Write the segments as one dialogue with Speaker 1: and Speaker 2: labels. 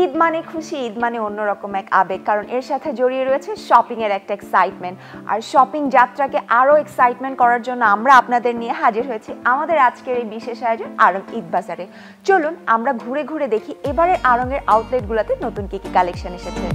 Speaker 1: ঈদ মানে খুশি, ঈদ মানে অন্যরকম এক আবেগ, কারণ এর সাথে জড়িয়ে রয়েছে শপিং এর একটা এক্সাইটমেন্ট। আর শপিং যাত্রাকে আরো এক্সাইটমেন্ট করার জন্য আমরা আপনাদের নিয়ে হাজির হয়েছি আমাদের আজকের এই বিশেষ আয়োজন আড়ং ঈদ বাজারে। চলুন আমরা ঘুরে ঘুরে দেখি এবারের আড়ংয়ের আউটলেটগুলোতে নতুন কি কি কালেকশন এসেছে।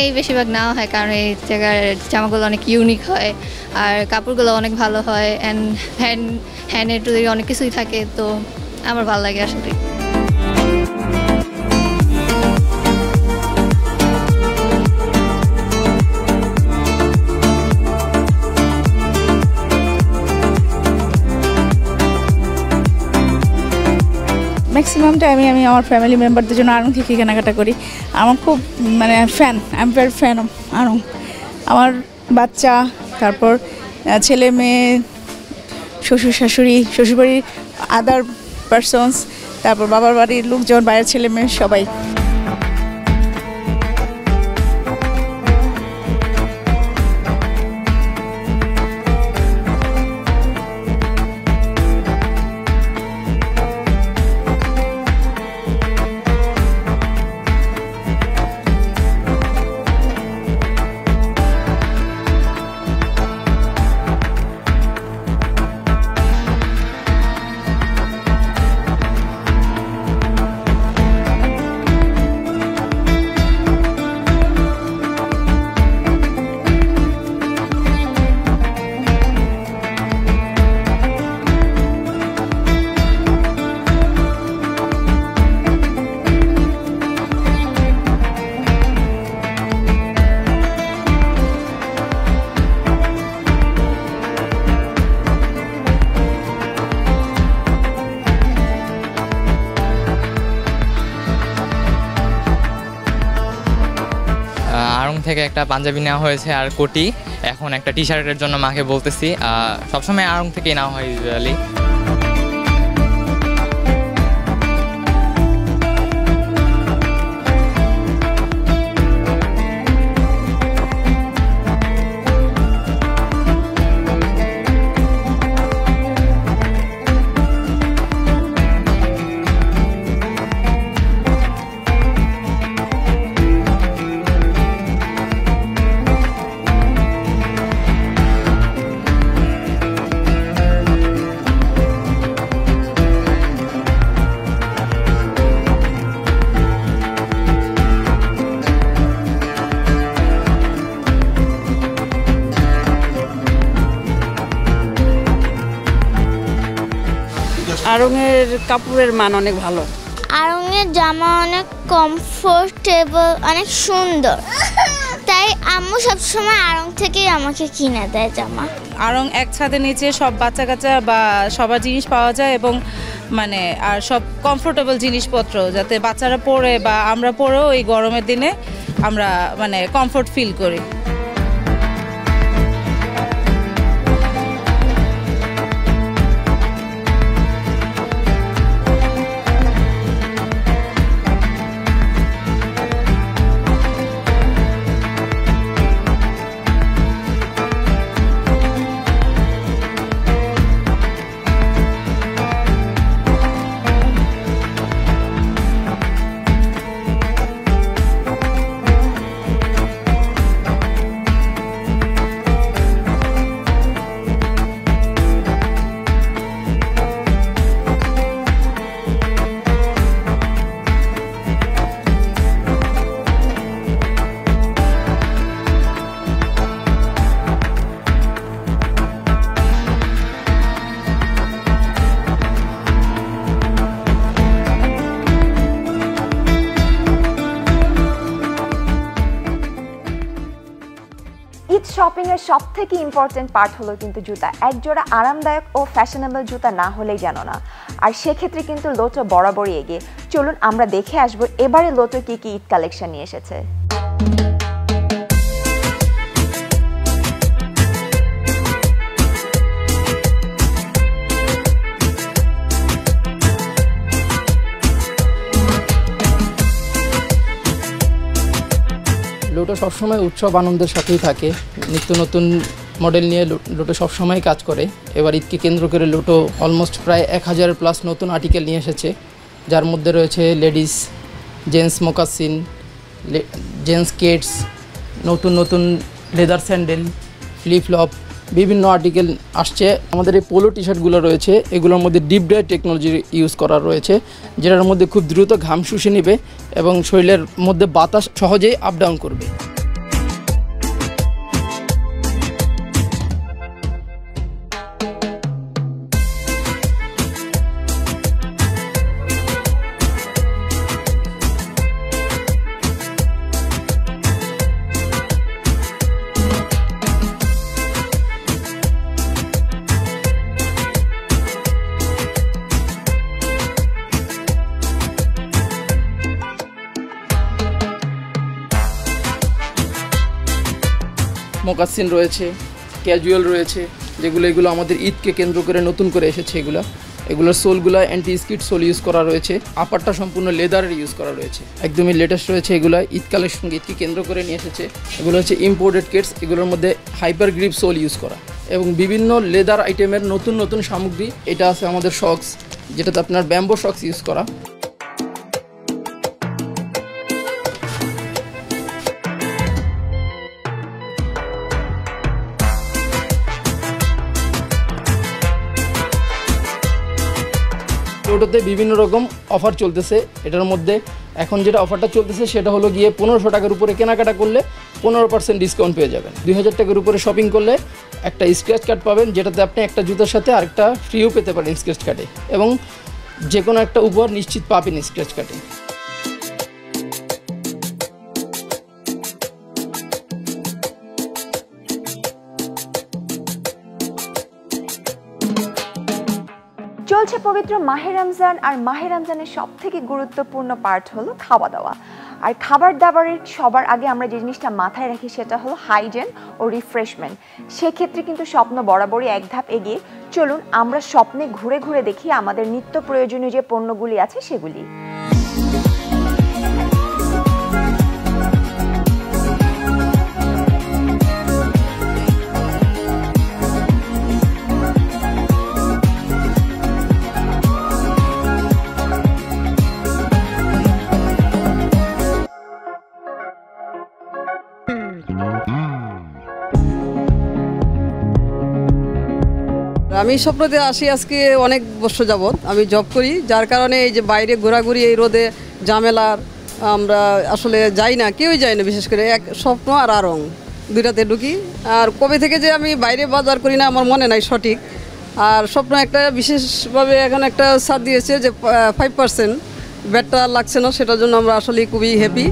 Speaker 2: এই বেশিরভাগ নেওয়া হয় কারণ এই জায়গার জামাগুলো অনেক ইউনিক হয় আর কাপড়গুলো অনেক ভালো হয় অ্যান্ড হ্যান্ডের টু অনেক কিছুই থাকে, তো আমার ভালো লাগে আসলে।
Speaker 3: ম্যাক্সিমাম টাইমে আমি আমার ফ্যামিলি মেম্বারদের জন্য আড়ং থেকে কেনাকাটা করি। আমার খুব fan, I am very fan of আড়ং। আমার বাচ্চা, তারপর ছেলে মেয়ে, শ্বশুর শাশুড়ি, শ্বশুরবাড়ির আদার পারসনস, তারপর বাবার বাড়ির লোকজন, বাইরের ছেলে মেয়ে সবাই।
Speaker 4: আড়ং থেকে একটা পাঞ্জাবি নেওয়া হয়েছে আর কোটি, এখন একটা টি শার্টের জন্য মাকে বলতেছি। সবসময় আড়ং থেকেই নেওয়া হয় ইউজুয়ালি।
Speaker 3: আড়ংয়ের কাপড়ের মান অনেক ভালো।
Speaker 5: আড়ংয়ের জামা অনেক কমফোর্টেবল, অনেক সুন্দর, তাই যাই, আম্মু সবসময় আড়ং থেকেই আমাকে কিনে দেয় জামা।
Speaker 3: আড়ং এক ছাদের নিচে সব বাচ্চা কাচ্চা বা সবার জিনিস পাওয়া যায় এবং মানে আর সব কমফোর্টেবল জিনিসপত্র যাতে বাচ্চারা পরে বা আমরা পরেও এই গরমের দিনে আমরা মানে কমফোর্ট ফিল করি।
Speaker 1: শপিং এর সবথেকে ইম্পর্টেন্ট পার্ট হলো কিন্তু জুতা। একজোড়া আরামদায়ক ও ফ্যাশনেবল জুতা না হলেই যেন না। আর সেক্ষেত্রে কিন্তু লোটো বরাবরই এগিয়ে। চলুন আমরা দেখে আসবো এবারে লোটো কি কি ঈদ কালেকশন নিয়ে এসেছে।
Speaker 6: লোটো সবসময় উৎসব আনন্দের সাথেই থাকে, নিত্য নতুন মডেল নিয়ে লোটো সবসময় কাজ করে। এবার ঈদকে কেন্দ্র করে লোটো অলমোস্ট প্রায় 1000+ নতুন আর্টিকেল নিয়ে এসেছে, যার মধ্যে রয়েছে ladies, gents moccasin, gents Keats, নতুন নতুন লেদার স্যান্ডেল, ফ্লিপফ্লপ, বিভিন্ন আর্টিকেল আসছে। আমাদের এই পোলো টি শার্টগুলো রয়েছে, এগুলোর মধ্যে ডিপ ড্রাই টেকনোলজি ইউজ করা রয়েছে, যেটার মধ্যে খুব দ্রুত ঘাম শুষে নেবে এবং শরীরের মধ্যে বাতাস সহজেই আপ ডাউন করবে। মোকাসিন রয়েছে, ক্যাজুয়াল রয়েছে, এগুলো আমাদের ঈদকে কেন্দ্র করে নতুন করে এসেছে। এগুলোর সোলগুলো অ্যান্টি স্কিড সোল ইউজ করা রয়েছে, আপারটা সম্পূর্ণ লেদারের ইউজ করা রয়েছে, একদমই লেটেস্ট রয়েছে। এগুলো ঈদ কালেকশনকে ঈদকে কেন্দ্র করে নিয়ে এসেছে। এগুলো হচ্ছে ইম্পোর্টেড কিটস, এগুলোর মধ্যে হাইপার গ্রিপ সোল ইউজ করা এবং বিভিন্ন লেদার আইটেমের নতুন নতুন সামগ্রী। এটা আছে আমাদের শক্স, যেটাতে আপনার ব্যাম্বো শক্স ইউজ করা। লোটোতে বিভিন্ন রকম অফার চলতেছে। এটার মধ্যে এখন যেটা অফারটা চলতেছে সেটা হলো গিয়ে 1500 টাকার উপরে কেনাকাটা করলে 15% ডিসকাউন্ট পেয়ে যাবেন। 2000 টাকার উপরে শপিং করলে একটা স্ক্র্যাচ কার্ড পাবেন, যেটাতে আপনি একটা জুতার সাথে আরেকটা ফ্রিও পেতে পারেন স্ক্র্যাচ কার্ডে, এবং যে কোনো একটা উপহার নিশ্চিত পাবেন স্ক্র্যাচ কার্ডে।
Speaker 1: চলছে পবিত্র মাহে রমজান, আর মাহে রমজানের সবথেকে গুরুত্বপূর্ণ পার্ট হলো খাওয়া দাওয়া। আর খাবার দাবারের সবার আগে আমরা যে জিনিসটা মাথায় রাখি সেটা হলো হাইজেন ও রিফ্রেশমেন্ট। সেক্ষেত্রে কিন্তু স্বপ্ন বরাবরই এক ধাপ এগিয়ে। চলুন আমরা স্বপ্নে ঘুরে ঘুরে দেখি আমাদের নিত্য প্রয়োজনীয় যে পণ্যগুলি আছে সেগুলি।
Speaker 7: আমি স্বপ্নতে আসি আজকে অনেক বছর যাবত। আমি জব করি, যার কারণে এই যে বাইরে ঘোরাঘুরি, এই রোদে ঝামেলার আমরা আসলে যাই না, কেউই যায় না। বিশেষ করে এক স্বপ্ন আর আড়ং দুইটাতে ঢুকি। আর কবে থেকে যে আমি বাইরে বাজার করি না আমার মনে নাই সঠিক। আর স্বপ্ন একটা বিশেষভাবে এখন একটা ছাড় দিয়েছে যে 5% ব্যাটটা লাগছে না, সেটার জন্য আমরা আসলে খুবই হ্যাপি।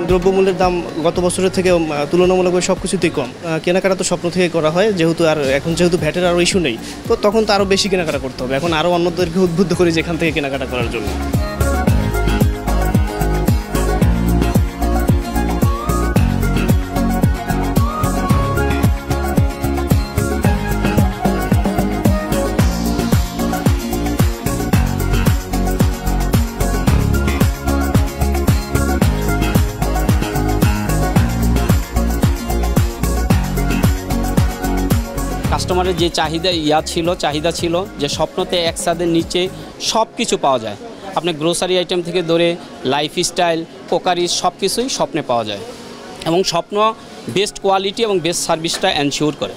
Speaker 8: দ্রব্যমূল্যের দাম গত বছরের থেকে তুলনামূলকভাবে সব কিছুতেই কম। কেনাকাটা তো স্বপ্ন থেকে করা হয়, যেহেতু আর এখন যেহেতু ভ্যাটের আরও ইস্যু নেই, তো তখন তো আরও বেশি কেনাকাটা করতে হবে। এখন আরও অন্যদেরকে উদ্বুদ্ধ করি যেখান থেকে কেনাকাটা করার জন্য।
Speaker 9: কাস্টমারের যে চাহিদা ছিল যে স্বপ্নতে এক ছাদের নিচে সব কিছু পাওয়া যায়। আপনি গ্রোসারি আইটেম থেকে ধরে লাইফস্টাইল, কোকারিজ সব কিছুই স্বপ্নে পাওয়া যায়। এবং স্বপ্ন বেস্ট কোয়ালিটি এবং বেস্ট সার্ভিসটা এনশিওর করে।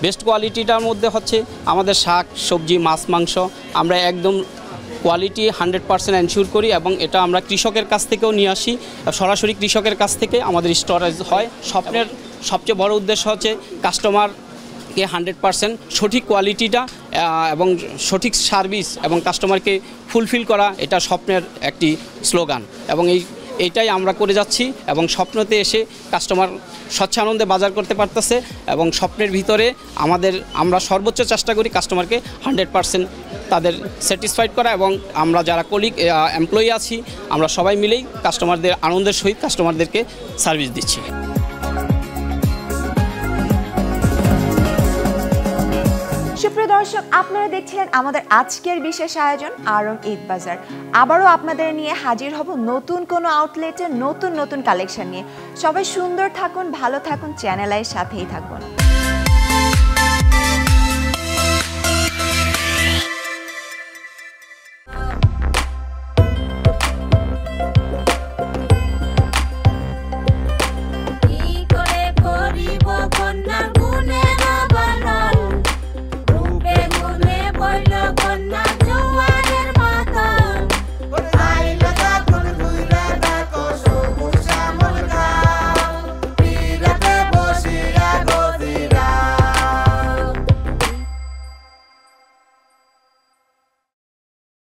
Speaker 9: বেস্ট কোয়ালিটিটার মধ্যে হচ্ছে আমাদের শাক সবজি মাছ মাংস আমরা একদম কোয়ালিটি 100% এনশিওর করি, এবং এটা আমরা কৃষকের কাছ থেকেও নিয়ে আসি, সরাসরি কৃষকের কাছ থেকে আমাদের স্টোরেজ হয়। স্বপ্নের সবচেয়ে বড় উদ্দেশ্য হচ্ছে কাস্টমারকে 100% সঠিক কোয়ালিটিটা এবং সঠিক সার্ভিস এবং কাস্টমারকে ফুলফিল করা, এটা স্বপ্নের একটি স্লোগান। এবং এইটাই আমরা করে যাচ্ছি, এবং স্বপ্নতে এসে কাস্টমার স্বচ্ছানন্দে বাজার করতে পারতেছে। এবং স্বপ্নের ভিতরে আমরা সর্বোচ্চ চেষ্টা করি কাস্টমারকে 100% তাদের স্যাটিসফাইড করা, এবং আমরা যারা কলিগ এমপ্লয়ি আছি আমরা সবাই মিলেই কাস্টমারদের আনন্দের সহিত কাস্টমারদেরকে সার্ভিস দিচ্ছি।
Speaker 1: সুপ্রিয় দর্শক, আপনারা দেখছিলেন আমাদের আজকের বিশেষ আয়োজন আড়ং ঈদ বাজার। আবারও আপনাদের নিয়ে হাজির হব নতুন কোনো আউটলেটে নতুন কালেকশন নিয়ে। সবাই সুন্দর থাকুন, ভালো থাকুন, চ্যানেলের সাথেই থাকুন।